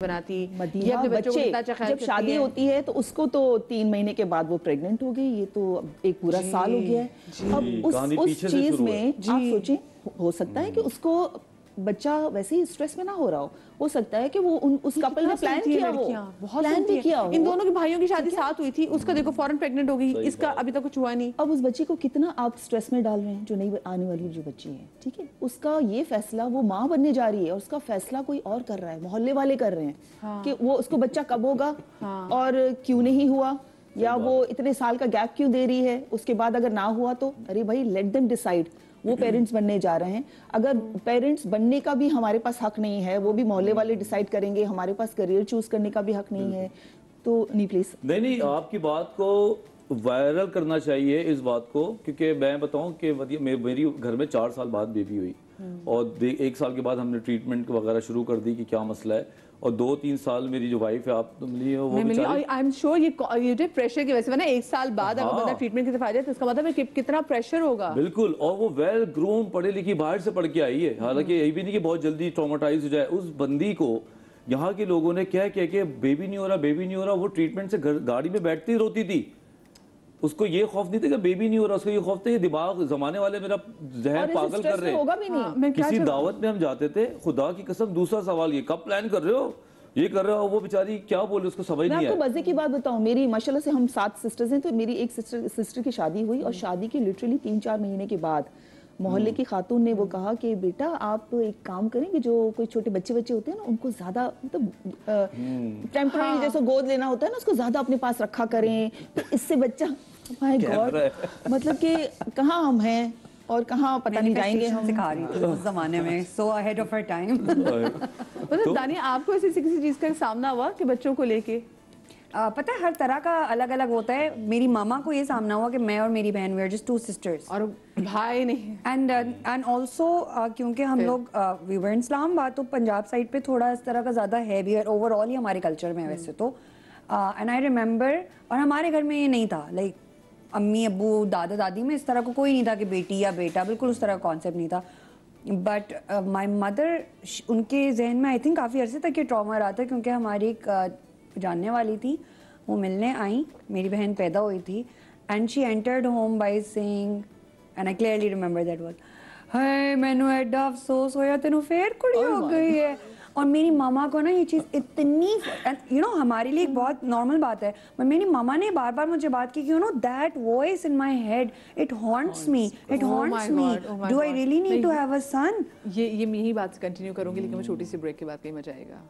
بناتی مدیحہ بچے جب شادی ہوتی ہے تو اس کو تو 3 مہینے کے بعد وہ پریگننٹ ہو گئی. یہ تو ایک پورا سال ہو گیا ہے. اب اس چیز میں آپ سوچیں, ہو سکتا ہے کہ اس کو بچہ ویسے ہی اسٹریس میں نہ ہو رہا ہو سکتا ہے کہ وہ اس کپل نے پلان کیا ہو, پلان بھی کیا ہو. ان دونوں کے بھائیوں کی شادی ساتھ ہوئی تھی, اس کا دیکھو فوراً پریگننٹ ہو گئی, اس کا ابھی تک کچھ ہوا نہیں. اب اس بچی کو کتنا آپ اسٹریس میں ڈال رہے ہیں, جو نہیں آنے والی جو بچی ہے, ٹھیک ہے, اس کا یہ فیصلہ وہ ماں بننے جا رہی ہے اور اس کا فیصلہ کوئی اور کر رہا ہے, محلے والے کر رہے ہیں کہ وہ اس کو بچہ کب ہوگا اور کیوں نہیں ہوا, یا وہ اتنے سال کا گیپ کیوں دے رہی ہے, اس کے بعد اگر نہ ہوا تو ارے بھائی لیٹ دیم ڈیسائیڈ. وہ پیرنٹس بننے جا رہے ہیں, اگر پیرنٹس بننے کا بھی ہمارے پاس حق نہیں ہے, وہ بھی محلے والے ڈیسائیڈ کریں گے, ہمارے پاس کریئر چوز کرنے کا بھی حق نہیں ہے, تو نہیں پلیز. نہیں آپ کی بات کو وائرل کرنا چاہیے اس بات کو, کیونکہ میں بتاؤں کہ میری گھر میں 4 سال بعد بیبی ہوئی اور 1 سال کے بعد ہم نے ٹریٹمنٹ وغیرہ شروع کر دی کہ کیا مسئلہ ہے, اور 2-3 سال میری جو وائف ہے آپ ملی ہے وہ بیچاری, آئی ایم شیور یہ جو پریشر کی وجہ سے نا 1 سال بعد اگر بندہ ٹریٹمنٹ کی طرف آ جائے تو اس کا مطلب ہے کتنا پریشر ہوگا. بالکل, اور وہ ویل گروم پڑھی لکھی باہر سے پڑھ کے آئی ہے, حالانکہ یہ بھی نہیں کہ بہت جلدی ٹراماٹائز ہو جائے. اس بندی کو یہاں کے لوگوں نے کہہ کہ بیبی نہیں ہو رہا, بیبی نہیں ہو رہا, وہ ٹریٹمنٹ سے گاڑی میں بیٹھتی روتی تھی. اس کو یہ خوف نہیں تھا کہ بیبی نہیں ہو رہا, اس کو یہ خوف تھا کہ دماغ زمانے والے میرا ذہن پاگل کر رہے ہیں. کسی دعوت میں ہم جاتے تھے, خدا کی قسم دوسرا سوال یہ کب پلان کر رہے ہو, یہ کر رہا ہو, وہ بیچاری کیا بولے, اس کو سمجھ نہیں آیا. میں آپ کو مزے کی بات بتاؤں, میری ماشاءاللہ سے ہم 7 سسٹرز ہیں, تو میری ایک سسٹر کی شادی ہوئی اور شادی کے لٹرلی 3-4 مہینے کے بعد محلے کی خاتون نے وہ کہا کہ بیٹا آپ ایک کام کریں کہ جو کوئی چھوٹے بچے ہوتے ہیں نا, ان کو زیادہ مطلب ٹیمپرری جیسے گود لینا ہوتا ہے نا, اس کو زیادہ اپنے پاس رکھا کریں, تو اس سے بچہ مائی گاڈ مطلب کہ کہاں ہم ہیں اور کہاں پتہ نہیں جائیں گے. ہم سکھا رہی تھی اس زمانے میں, سو اہیڈ آف ہر ٹائم. مطلب دانیہ آپ کو ایسی کسی چیز کا سامنا ہوا کہ بچوں کو لے کے, پتہ ہے ہر طرح کا الگ الگ ہوتا ہے. میری ماما کو یہ سامنا ہوا کہ میں اور میری بہن وی آر جسٹ 2 سسٹرز, اور بھائی نہیں, اینڈ آلسو کیونکہ ہم لوگ وی ور ان اسلام آباد, تو پنجاب سائڈ پہ تھوڑا اس طرح کا زیادہ ہے بھی, اوور آل ہی ہمارے کلچر میں ویسے تو. اینڈ آئی ریممبر, اور ہمارے گھر میں یہ نہیں تھا, لائک امی ابو دادا دادی میں اس طرح کو کوئی نہیں تھا کہ بیٹی یا بیٹا, بالکل اس طرح کا کانسیپٹ نہیں تھا. بٹ مائی مدر, ان کے ذہن میں آئی تھنک کافی عرصے تک یہ ٹراما رہا تھا, کیونکہ ہماری ایک جاننے والی تھی, وہ ملنے آئیں, میری بہن پیدا ہوئی تھی, and she entered home by sing, and I clearly remember that was, ہے مینو ایڈا افسوس ہویا تینوں پھر کڑی ہو گئی ہے. اور میری ماما کو نا یہ چیز اتنی, یو نو ہمارے لیے ایک بہت نارمل بات ہے, میری ماما نے بار بار مجھے بات کی کہ you know that voice in my head, it haunts me, it haunts me, do I really need to have a son. یہ میں یہی بات کنٹینیو کروں گی, لیکن میں چھوٹی سی بریک کے بعد کہیں میں جائے گا.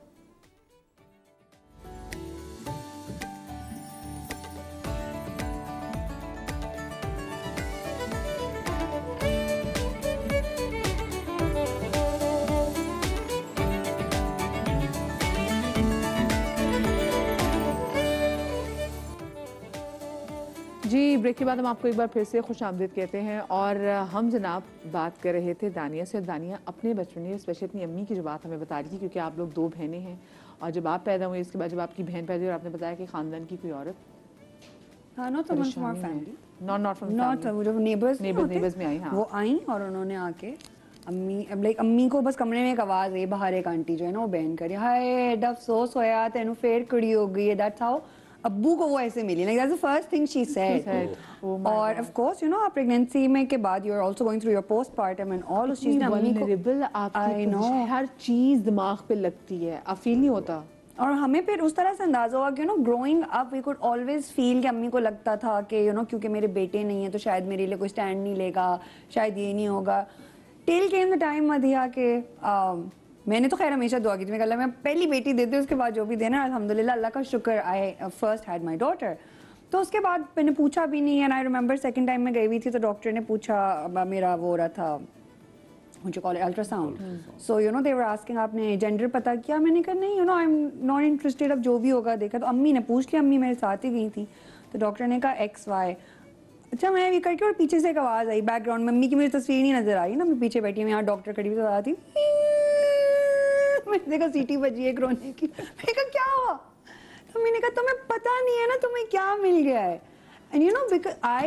جی بریک کے بعد ہم آپ کو ایک بار پھر سے خوش آمدید کہتے ہیں, اور ہم جناب بات کر رہے تھے دانیہ سے. دانیہ اپنے بچپن میں, اسپیشلی اپنی امی کی جو بات ہمیں بتا رہی تھی, کیونکہ آپ لوگ 2 بہنیں ہیں, اور جب آپ پیدا ہوئے اس کے بعد جب آپ کی بہن پیدا ہوئی, اور آپ نے بتایا کہ خاندان کی کوئی عورت, نیبرز میں آئی, وہ آئیں اور انہوں نے آ کے امی کو بس کمرے میں ایک آواز آئی, باہر ایک آنٹی جو ہے نا وہ بین کری, ہائے ایڈا افسوس ہویا تینوں پھر کڑی ہو گئی ہے. دیٹس ہاؤ ابو کو وہ ایسے ملی, like that's the first thing she said. اور of course you know pregnancy میں کے بعد you are also going through your postpartum and all اس چیز میں امی کو, I know ہر چیز دماغ پہ لگتی ہے, اب فیل نہیں ہوتا. اور ہمیں پھر اس طرح سے اندازہ ہوا کہ you know growing up we could always feel کہ امی کو لگتا تھا کہ یو نو کیونکہ میرے بیٹے نہیں ہیں تو شاید میرے لیے کوئی اسٹینڈ نہیں لے گا, شاید یہ نہیں ہوگا. ٹل کیم دا ٹائم مدیحہ کہ میں نے تو خیر ہمیشہ دعا کی تھی, میں کہ اللہ میں پہلی بیٹی دے دے, اس کے بعد جو بھی دینا, الحمدللہ اللہ کا شکر, آئی فرسٹ ہیڈ مائی ڈاٹر. تو اس کے بعد میں نے پوچھا بھی نہیں, and I remember second time میں گئی ہوئی تھی تو ڈاکٹر نے پوچھا, میرا وہ ہو رہا تھا مجھے call ultrasound, so you know they were asking آپ نے جینڈر پتا کیا, میں نے کہا نہیں, you know I am not interested, اب جو بھی ہوگا دیکھا. تو امی نے پوچھ لیا, امی میرے ساتھ ہی گئی تھی, تو ڈاکٹر نے کہا XY. اچھا میں بھی کر کے, اور پیچھے سے ایک آواز آئی بیک گراؤنڈ میں, امی کی میری تصویر نہیں نظر آئی نا, میں پیچھے بیٹھی ہوں, یہاں ڈاکٹر کھڑی ہوئی آتی, میں نے دیکھا سیٹی بجی ہے رونے کی, میں نے کہا کیا ہوا, تو میں نے کہا تمہیں پتا نہیں ہے نا تمہیں کیا مل گیا ہے. And you know, because I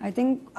I think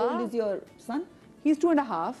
old is your son? He's 2.5.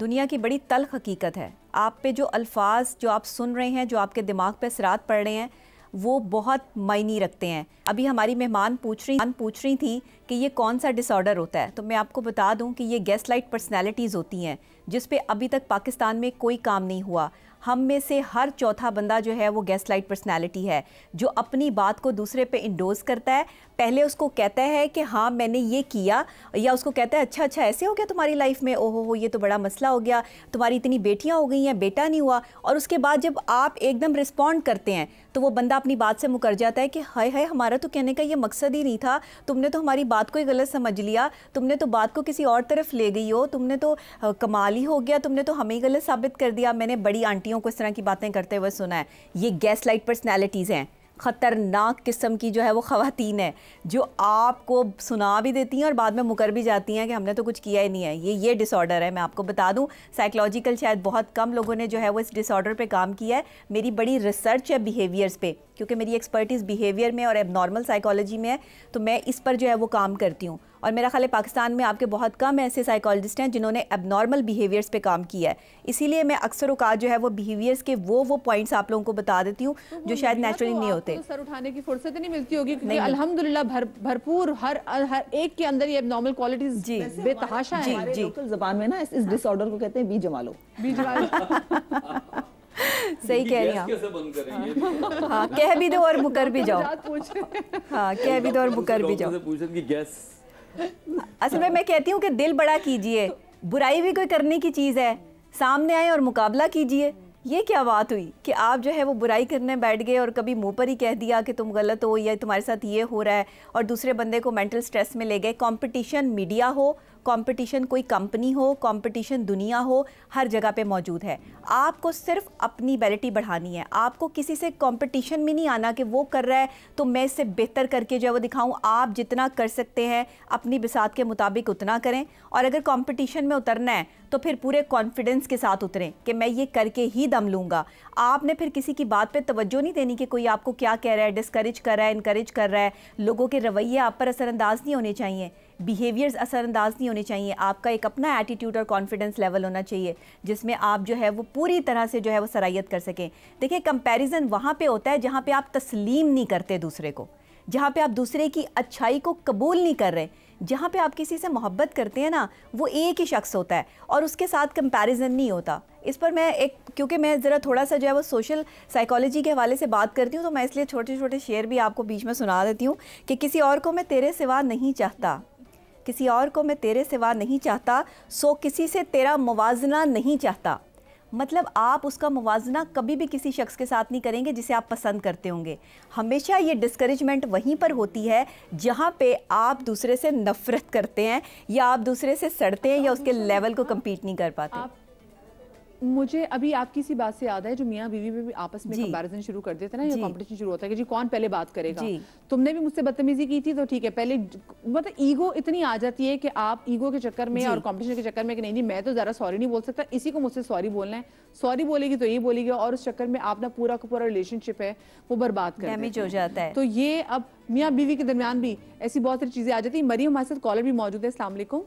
دنیا کی بڑی تلخ حقیقت ہے. آپ پہ جو الفاظ جو آپ سن رہے ہیں, جو آپ کے دماغ پہ اثرات پڑ رہے ہیں, وہ بہت معنی رکھتے ہیں. ابھی ہماری مہمان پوچھ رہی تھی کہ یہ کون سا ڈس آرڈر ہوتا ہے, تو میں آپ کو بتا دوں کہ یہ گیس لائٹ پرسنالٹیز ہوتی ہیں, جس پہ ابھی تک پاکستان میں کوئی کام نہیں ہوا. ہم میں سے ہر چوتھا بندہ جو ہے وہ گیس لائٹ پرسنالٹی ہے, جو اپنی بات کو دوسرے پہ انڈوز کرتا ہے. پہلے اس کو کہتا ہے کہ ہاں میں نے یہ کیا, یا اس کو کہتا ہے اچھا ایسے ہو گیا تمہاری لائف میں, او ہو یہ تو بڑا مسئلہ ہو گیا, تمہاری اتنی بیٹیاں ہو گئی ہیں, بیٹا نہیں ہوا. اور اس کے بعد جب آپ ایک دم رسپونڈ کرتے ہیں تو وہ بندہ اپنی بات سے مکر جاتا ہے کہ ہائے ہمارا تو کہنے کا یہ مقصد ہی نہیں تھا, تم نے تو ہماری بات کو ہی غلط سمجھ لیا, تم نے تو بات کو کسی اور طرف لے گئی ہو, تم نے تو کمال ہی ہو گیا, تم نے تو ہمیں ہی غلط ثابت کر دیا. میں نے بڑی آنٹیوں کو اس طرح کی باتیں کرتے ہوئے سنا ہے. یہ گیس لائٹ پرسنالٹیز ہیں, خطرناک قسم کی جو ہے وہ خواتین ہیں, جو آپ کو سنا بھی دیتی ہیں اور بعد میں مکر بھی جاتی ہیں کہ ہم نے تو کچھ کیا ہی نہیں ہے. یہ ڈس آرڈر ہے. میں آپ کو بتا دوں سائیکلوجیکل شاید بہت کم لوگوں نے جو ہے وہ اس ڈس آرڈر پہ کام کیا ہے. میری بڑی ریسرچ ہے بیہیویئرز پہ, کیونکہ میری ایکسپرٹیز بیہیویئر میں اور ایب نارمل سائیکالوجی میں ہے, تو میں اس پر جو ہے وہ کام کرتی ہوں. اور میرا خیال ہے پاکستان میں آپ کے بہت کم ایسے سائیکالوجسٹ ہیں جنہوں نے ایب نارمل بیہیویئرز پہ کام کیا ہے. اسی لیے میں اکثر اوقات جو ہے وہ بیہیویئرز کے وہ پوائنٹس آپ لوگوں کو بتا دیتی ہوں جو شاید نیچرلی نہیں ہوتے. سر اٹھانے کی فرصت نہیں ملتی ہوگی, کیونکہ الحمدللہ بھرپور ہر ایک کے اندر یہ ایب نارمل کوالٹیز بے تحاشا ہیں. ہمارے لوکل زبان میں نا اس ڈس آرڈر کو کہتے ہیں بی جمالو. صحیح کہہ رہی ہیں. ہاں کہہ بھی دو اور مکر بھی جاؤ. ہاں کہہ بھی دو اور مکر بھی جاؤ. اصل میں کہتی ہوں کہ دل بڑا کیجئے, برائی بھی کوئی کرنے کی چیز ہے, سامنے آئے اور مقابلہ کیجئے. یہ کیا بات ہوئی کہ آپ جو ہے وہ برائی کرنے بیٹھ گئے اور کبھی منہ پر ہی کہہ دیا کہ تم غلط ہو یا تمہارے ساتھ یہ ہو رہا ہے, اور دوسرے بندے کو مینٹل سٹریس میں لے گئے. کمپٹیشن میڈیا ہو, کمپٹیشن کوئی کمپنی ہو, کمپٹیشن دنیا ہو, ہر جگہ پہ موجود ہے. آپ کو صرف اپنی ایبیلٹی بڑھانی ہے. آپ کو کسی سے کمپٹیشن میں نہیں آنا کہ وہ کر رہا ہے تو میں اس سے بہتر کر کے جو ہے وہ دکھاؤں. آپ جتنا کر سکتے ہیں اپنی بساط کے مطابق اتنا کریں, اور اگر کمپٹیشن میں اترنا ہے تو پھر پورے کانفیڈنس کے ساتھ اتریں کہ میں یہ کر کے ہی دم لوں گا. آپ نے پھر کسی کی بات پہ توجہ نہیں دینی کہ کوئی آپ کو کیا کہہ رہا ہے, ڈسکریج کر رہا ہے, انکریج کر رہا ہے. لوگوں کے رویے آپ پر اثر انداز نہیں ہونے چاہیے, بیہیویئرز اثر انداز نہیں ہونے چاہیے. آپ کا ایک اپنا ایٹیٹیوڈ اور کانفیڈنس لیول ہونا چاہیے جس میں آپ جو ہے وہ پوری طرح سے جو ہے وہ صلاحیت کر سکیں. دیکھیں کمپیریزن وہاں پہ ہوتا ہے جہاں پہ آپ تسلیم نہیں کرتے دوسرے کو, جہاں پہ آپ دوسرے کی اچھائی کو قبول نہیں کر رہے. جہاں پہ آپ کسی سے محبت کرتے ہیں نا, وہ ایک ہی شخص ہوتا ہے اور اس کے ساتھ کمپیریزن نہیں ہوتا. اس پر میں کیونکہ میں ذرا تھوڑا سا جو ہے وہ سوشل سائیکالوجی کے حوالے سے بات کرتی ہوں, تو میں اس لیے چھوٹے چھوٹے شعر بھی آپ کو بیچ میں سنا دیتی ہوں کہ کسی اور کو میں تیرے سوا نہیں چاہتا, کسی اور کو میں تیرے سوا نہیں چاہتا, سو کسی سے تیرا موازنہ نہیں چاہتا. مطلب آپ اس کا موازنہ کبھی بھی کسی شخص کے ساتھ نہیں کریں گے جسے آپ پسند کرتے ہوں گے. ہمیشہ یہ ڈسکریجمنٹ وہیں پر ہوتی ہے جہاں پہ آپ دوسرے سے نفرت کرتے ہیں یا آپ دوسرے سے سڑتے ہیں یا اس کے لیول کو کمپیٹ نہیں کر پاتے. مجھے ابھی آپ کی سی بات سے یاد ہے, جو میاں بیوی بھی آپس میں کمپیریزن شروع کر دیتے ہیں نا, یا کمپٹیشن شروع ہوتا ہے کہ جی کون پہلے بات کرے گا. تم نے بھی مجھ سے بدتمیزی کی تھی تو ٹھیک ہے, پہلے مطلب ایگو اتنی آ جاتی ہے کہ آپ ایگو کے چکر میں اور کمپٹیشن کے چکر میں کہ نہیں میں تو ذرا سوری نہیں بول سکتا, اسی کو مجھ سے سوری بولنا ہے, سوری بولے گی تو یہ بولے گی, اور اس چکر میں آپ نا پورا کا پورا ریلیشن شپ ہے وہ برباد کر ڈیمیج ہو جاتا ہے. تو یہ اب میاں بیوی کے درمیان بھی ایسی بہت ساری چیزیں آ جاتی ہیں. مریم ہمارے ساتھ کالر بھی موجود ہے. السلام علیکم.